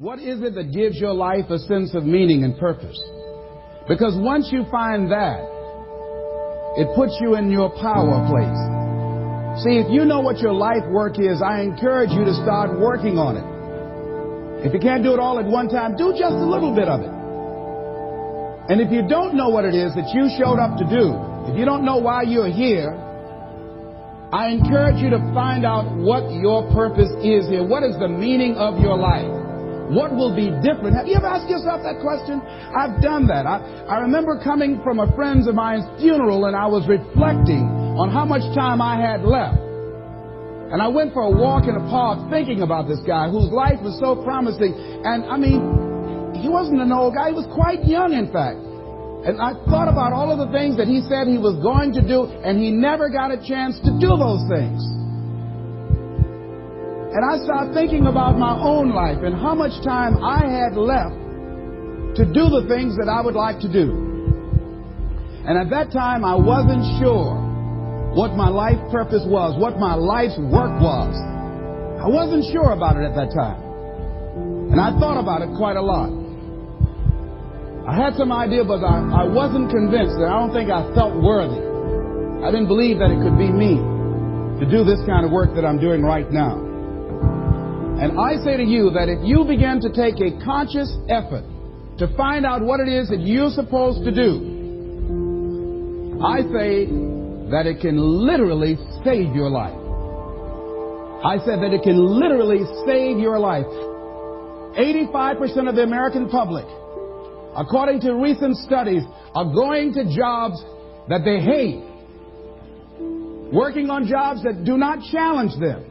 What is it that gives your life a sense of meaning and purpose? Because once you find that, it puts you in your power place. See, if you know what your life work is, I encourage you to start working on it. If you can't do it all at one time, do just a little bit of it. And if you don't know what it is that you showed up to do, if you don't know why you're here, I encourage you to find out what your purpose is here. What is the meaning of your life? What will be different? Have you ever asked yourself that question? I've done that. I remember coming from a friend of mine's funeral, and I was reflecting on how much time I had left. And I went for a walk in the park thinking about this guy whose life was so promising. And I mean, he wasn't an old guy. He was quite young, in fact. And I thought about all of the things that he said he was going to do, and he never got a chance to do those things. And I started thinking about my own life and how much time I had left to do the things that I would like to do. And at that time, I wasn't sure what my life purpose was, what my life's work was. I wasn't sure about it at that time. And I thought about it quite a lot. I had some idea, but I wasn't convinced, and I don't think I felt worthy. I didn't believe that it could be me to do this kind of work that I'm doing right now. And I say to you that if you begin to take a conscious effort to find out what it is that you're supposed to do, I say that it can literally save your life. I said that it can literally save your life. 85% of the American public, according to recent studies, are going to jobs that they hate, working on jobs that do not challenge them.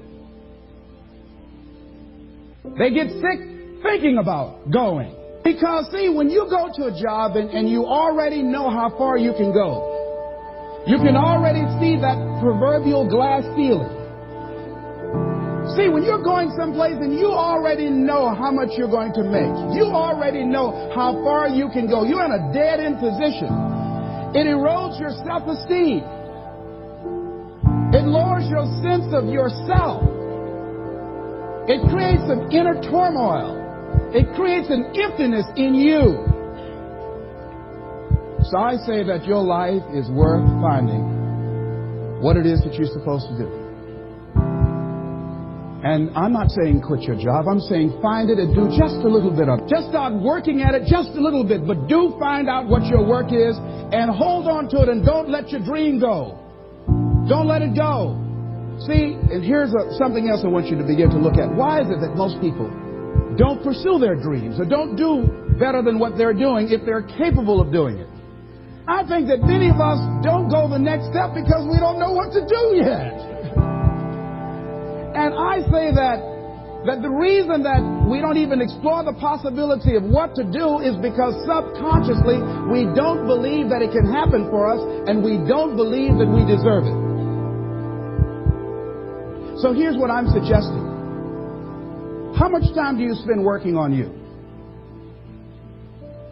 They get sick thinking about going. Because, see, when you go to a job and you already know how far you can go, you can already see that proverbial glass ceiling. See, when you're going someplace and you already know how much you're going to make, you already know how far you can go, you're in a dead-end position. It erodes your self-esteem. It lowers your sense of yourself. It creates an inner turmoil. It creates an emptiness in you. So I say that your life is worth finding what it is that you're supposed to do. And I'm not saying quit your job. I'm saying find it and do just a little bit of it. Just start working at it just a little bit. But do find out what your work is and hold on to it, and don't let your dream go. Don't let it go. See, and here's something else I want you to begin to look at. Why is it that most people don't pursue their dreams or don't do better than what they're doing if they're capable of doing it? I think that many of us don't go the next step because we don't know what to do yet. And I say that the reason that we don't even explore the possibility of what to do is because subconsciously we don't believe that it can happen for us, and we don't believe that we deserve it. So here's what I'm suggesting. How much time do you spend working on you?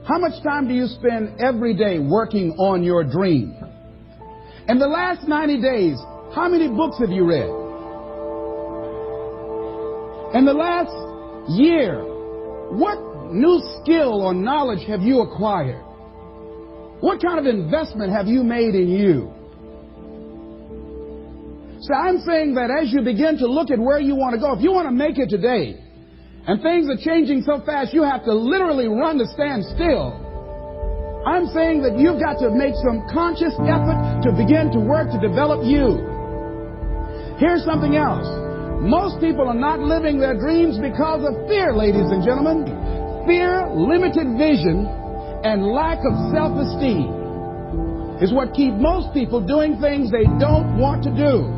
How much time do you spend every day working on your dream? In the last 90 days, how many books have you read? In the last year, what new skill or knowledge have you acquired? What kind of investment have you made in you? So I'm saying that as you begin to look at where you want to go, if you want to make it today, and things are changing so fast you have to literally run to stand still, I'm saying that you've got to make some conscious effort to begin to work to develop you. Here's something else. Most people are not living their dreams because of fear, ladies and gentlemen. Fear, limited vision, and lack of self-esteem is what keep most people doing things they don't want to do.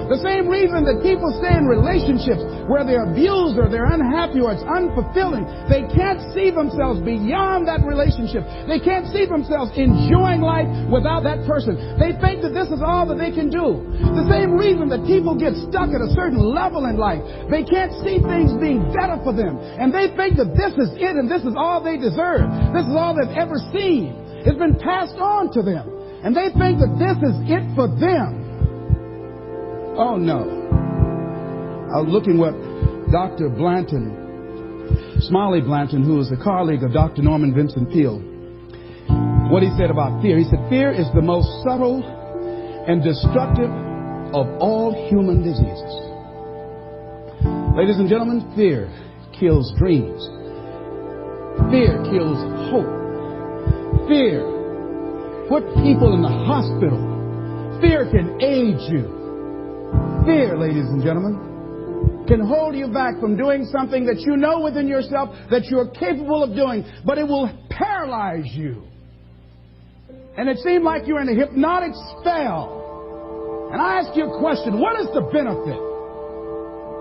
The same reason that people stay in relationships where they're abused or they're unhappy or it's unfulfilling. They can't see themselves beyond that relationship. They can't see themselves enjoying life without that person. They think that this is all that they can do. The same reason that people get stuck at a certain level in life. They can't see things being better for them. And they think that this is it and this is all they deserve. This is all they've ever seen. It's been passed on to them. And they think that this is it for them. Oh, no. I was looking what Dr. Blanton Smiley Blanton, who is a colleague of Dr. Norman Vincent Peale, what he said about fear. He said, fear is the most subtle and destructive of all human diseases. Ladies and gentlemen, fear kills dreams. Fear kills hope. Fear put people in the hospital. Fear can age you. Fear, ladies and gentlemen, can hold you back from doing something that you know within yourself that you're capable of doing, but it will paralyze you. And it seemed like you're in a hypnotic spell. And I ask you a question, what is the benefit?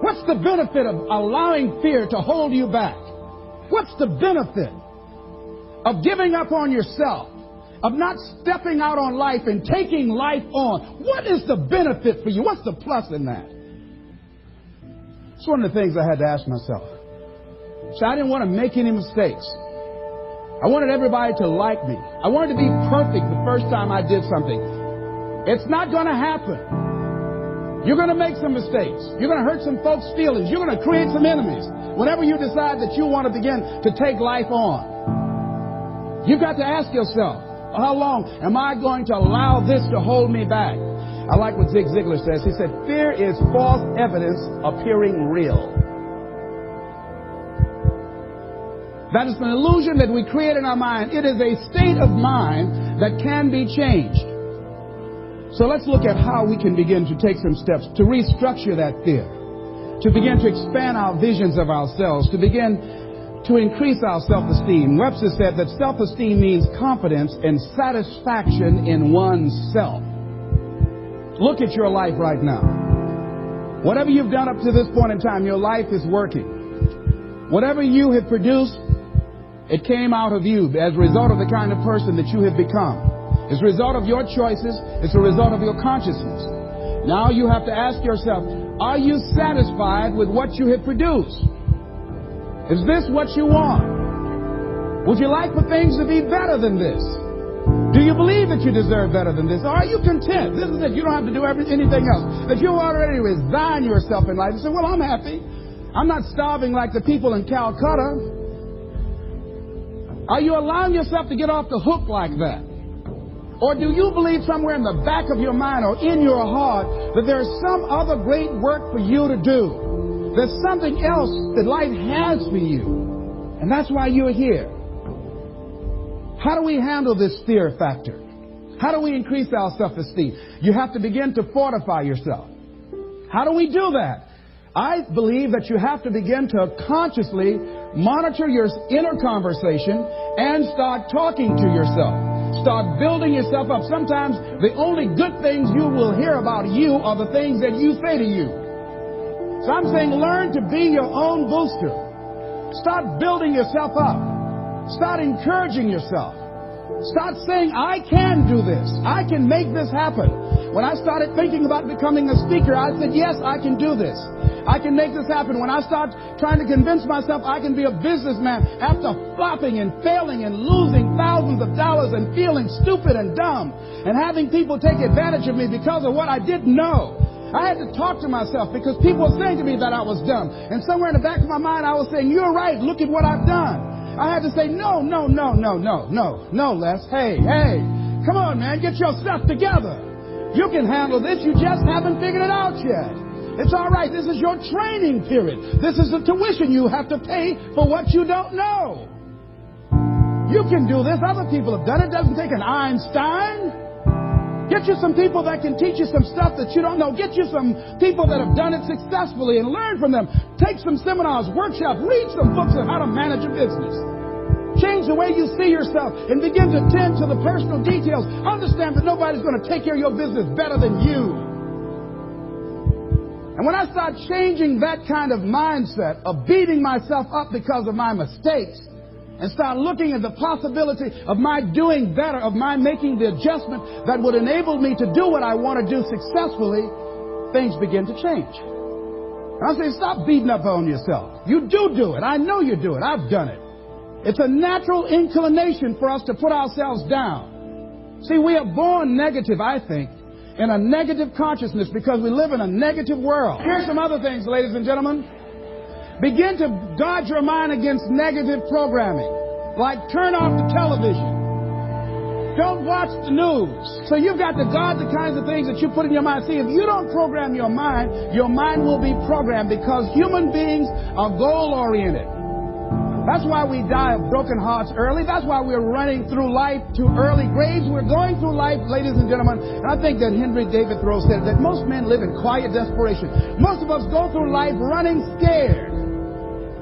What's the benefit of allowing fear to hold you back? What's the benefit of giving up on yourself, of not stepping out on life and taking life on? What is the benefit for you? What's the plus in that? It's one of the things I had to ask myself. So I didn't want to make any mistakes. I wanted everybody to like me. I wanted to be perfect the first time I did something. It's not going to happen. You're going to make some mistakes. You're going to hurt some folks' feelings. You're going to create some enemies whenever you decide that you want to begin to take life on. You've got to ask yourself, how long am I going to allow this to hold me back? I like what Zig Ziglar says. He said, fear is false evidence appearing real. That is an illusion that we create in our mind. It is a state of mind that can be changed. So let's look at how we can begin to take some steps to restructure that fear, to begin to expand our visions of ourselves, to begin to increase our self-esteem. Webster said that self-esteem means confidence and satisfaction in oneself. Look at your life right now. Whatever you've done up to this point in time, your life is working. Whatever you have produced, it came out of you as a result of the kind of person that you have become. It's a result of your choices. It's a result of your consciousness. Now you have to ask yourself, are you satisfied with what you have produced? Is this what you want? Would you like for things to be better than this? Do you believe that you deserve better than this? Or are you content? This is it. You don't have to do anything else. That you already resign yourself in life and say, well, I'm happy. I'm not starving like the people in Calcutta. Are you allowing yourself to get off the hook like that? Or do you believe somewhere in the back of your mind or in your heart that there's some other great work for you to do? There's something else that life has for you. And that's why you're here. How do we handle this fear factor? How do we increase our self-esteem? You have to begin to fortify yourself. How do we do that? I believe that you have to begin to consciously monitor your inner conversation and start talking to yourself. Start building yourself up. Sometimes the only good things you will hear about you are the things that you say to you. So I'm saying learn to be your own booster. Start building yourself up. Start encouraging yourself. Start saying, I can do this. I can make this happen. When I started thinking about becoming a speaker, I said, yes, I can do this. I can make this happen. When I start trying to convince myself I can be a businessman after flopping and failing and losing thousands of dollars and feeling stupid and dumb and having people take advantage of me because of what I didn't know, I had to talk to myself because people were saying to me that I was dumb. And somewhere in the back of my mind, I was saying, you're right. Look at what I've done. I had to say, no, Les. Hey, come on, man, get yourself together. You can handle this. You just haven't figured it out yet. It's all right. This is your training period. This is the tuition you have to pay for what you don't know. You can do this. Other people have done it. It doesn't take an Einstein. Get you some people that can teach you some stuff that you don't know. Get you some people that have done it successfully and learn from them. Take some seminars, workshops, read some books on how to manage a business. Change the way you see yourself and begin to tend to the personal details. Understand that nobody's going to take care of your business better than you. And when I start changing that kind of mindset of beating myself up because of my mistakes, and start looking at the possibility of my doing better, of my making the adjustment that would enable me to do what I want to do successfully, things begin to change. And I say, stop beating up on yourself. You do it. I know you do it. I've done it. It's a natural inclination for us to put ourselves down. See, we are born negative, I think, in a negative consciousness because we live in a negative world. Here's some other things, ladies and gentlemen. Begin to guard your mind against negative programming. Like turn off the television. Don't watch the news. So you've got to guard the kinds of things that you put in your mind. See, if you don't program your mind will be programmed, because human beings are goal-oriented. That's why we die of broken hearts early. That's why we're running through life to early graves. We're going through life, ladies and gentlemen. And I think that Henry David Thoreau said that most men live in quiet desperation. Most of us go through life running scared.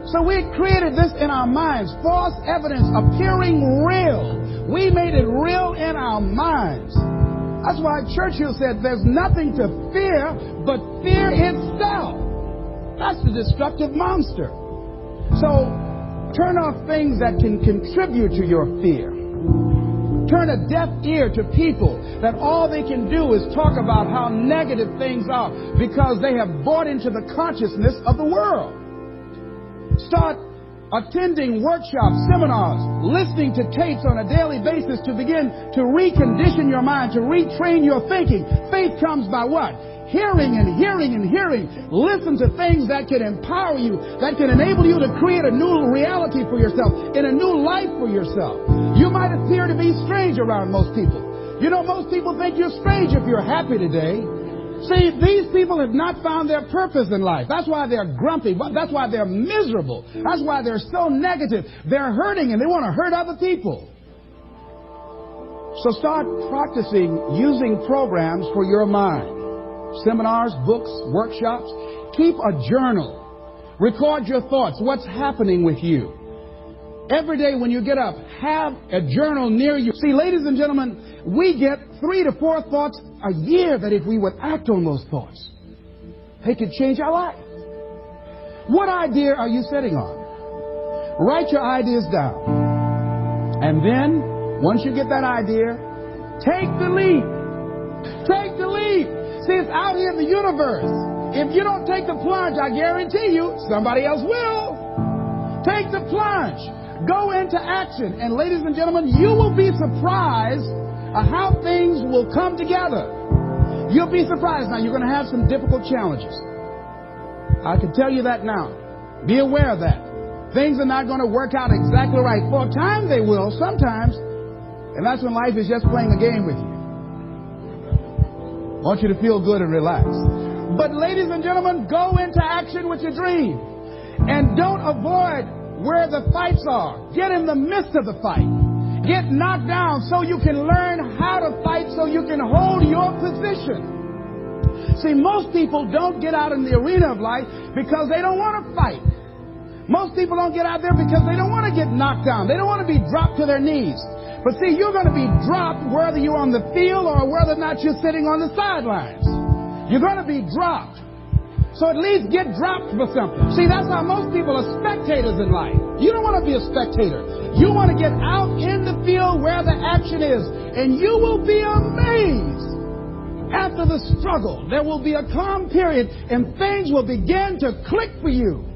So we created this in our minds, false evidence appearing real. We made it real in our minds. That's why Churchill said there's nothing to fear but fear itself. That's the destructive monster. So turn off things that can contribute to your fear. Turn a deaf ear to people that all they can do is talk about how negative things are, because they have bought into the consciousness of the world. Start attending workshops, seminars, listening to tapes on a daily basis to begin to recondition your mind, to retrain your thinking. Faith comes by what? Hearing and hearing and hearing. Listen to things that can empower you, that can enable you to create a new reality for yourself, and a new life for yourself. You might appear to be strange around most people. You know, most people think you're strange if you're happy today. See, these people have not found their purpose in life. That's why they're grumpy. That's why they're miserable. That's why they're so negative. They're hurting and they want to hurt other people. So start practicing using programs for your mind. Seminars, books, workshops. Keep a journal. Record your thoughts. What's happening with you? Every day when you get up, have a journal near you. See, ladies and gentlemen, we get 3 to 4 thoughts a year that if we would act on those thoughts, they could change our life. What idea are you sitting on? Write your ideas down. And then, once you get that idea, take the leap. Take the leap. See, it's out here in the universe. If you don't take the plunge, I guarantee you, somebody else will. Take the plunge. Go into action. And ladies and gentlemen, you will be surprised at how things will come together. You'll be surprised. Now, you're going to have some difficult challenges. I can tell you that now. Be aware of that. Things are not going to work out exactly right. For a time they will, sometimes. And that's when life is just playing a game with you. I want you to feel good and relax. But ladies and gentlemen, go into action with your dream. And don't avoid where the fights are. Get in the midst of the fight. Get knocked down so you can learn how to fight, so you can hold your position. See, most people don't get out in the arena of life because they don't want to fight. Most people don't get out there because they don't want to get knocked down. They don't want to be dropped to their knees. But see, you're going to be dropped whether you're on the field or whether or not you're sitting on the sidelines. You're going to be dropped. So at least get dropped for something. See, that's how most people are spectators in life. You don't want to be a spectator. You want to get out in the field where the action is. And you will be amazed. After the struggle, there will be a calm period and things will begin to click for you.